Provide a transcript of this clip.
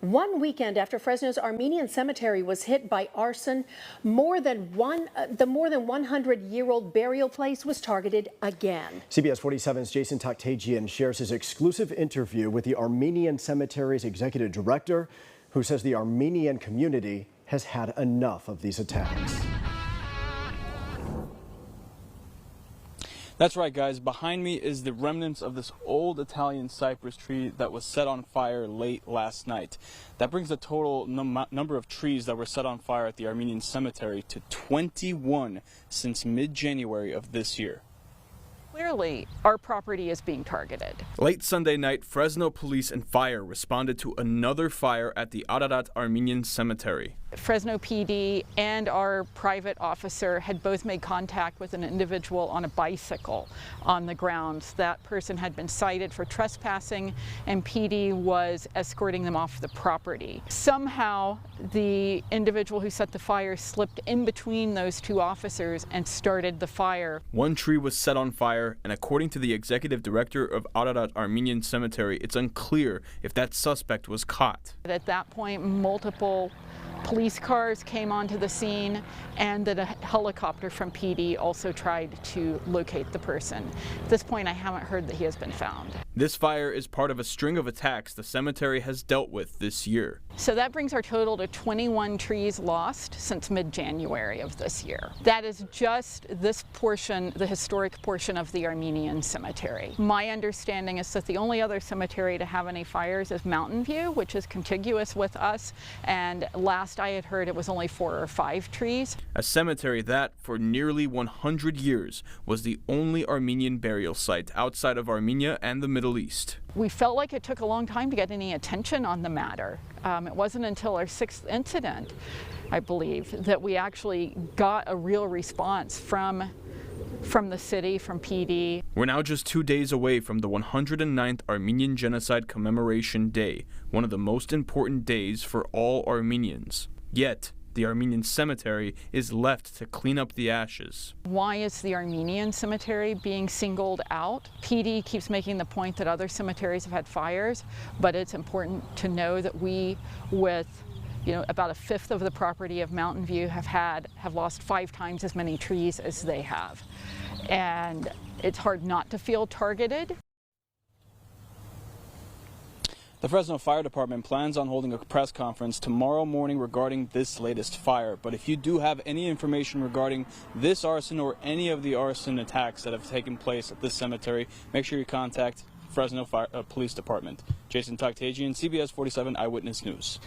1 weekend after Fresno's Armenian cemetery was hit by arson, the more than 100-year-old burial place was targeted again. CBS 47's Jason Taktagian shares his exclusive interview with the Armenian cemetery's executive director, who says the Armenian community has had enough of these attacks. That's right, guys. Behind me is the remnants of this old Italian cypress tree that was set on fire late last night. That brings the total number of trees that were set on fire at the Armenian cemetery to 21 since mid-January of this year. Clearly, our property is being targeted. Late Sunday night, Fresno police and fire responded to another fire at the Ararat Armenian cemetery. Fresno PD and our private officer had both made contact with an individual on a bicycle on the grounds. That person had been cited for trespassing, and PD was escorting them off the property. Somehow, the individual who set the fire slipped in between those two officers and started the fire. One tree was set on fire, and according to the executive director of Ararat Armenian Cemetery, it's unclear if that suspect was caught. At that point, multiple police cars came onto the scene, and that a helicopter from PD also tried to locate the person. At this point, I haven't heard that he has been found. This fire is part of a string of attacks the cemetery has dealt with this year. So that brings our total to 21 trees lost since mid-January of this year. That is just this portion, the historic portion of the Armenian cemetery. My understanding is that the only other cemetery to have any fires is Mountain View, which is contiguous with us, and last I had heard it was only 4 or 5 trees. A cemetery that, for nearly 100 years, was the only Armenian burial site outside of Armenia and the Middle East. We felt like it took a long time to get any attention on the matter. It wasn't until our 6th incident, I believe, that we actually got a real response from the city, from PD. We're now just 2 days away from the 109th Armenian Genocide Commemoration Day, one of the most important days for all Armenians. Yet, the Armenian cemetery is left to clean up the ashes. Why is the Armenian cemetery being singled out? PD keeps making the point that other cemeteries have had fires, but it's important to know that we, with about 1/5 of the property of Mountain View, have lost 5 times as many trees as they have. And it's hard not to feel targeted. The Fresno Fire Department plans on holding a press conference tomorrow morning regarding this latest fire. But if you do have any information regarding this arson or any of the arson attacks that have taken place at this cemetery, make sure you contact Fresno Police Department. Jason Taktagian, CBS 47 Eyewitness News.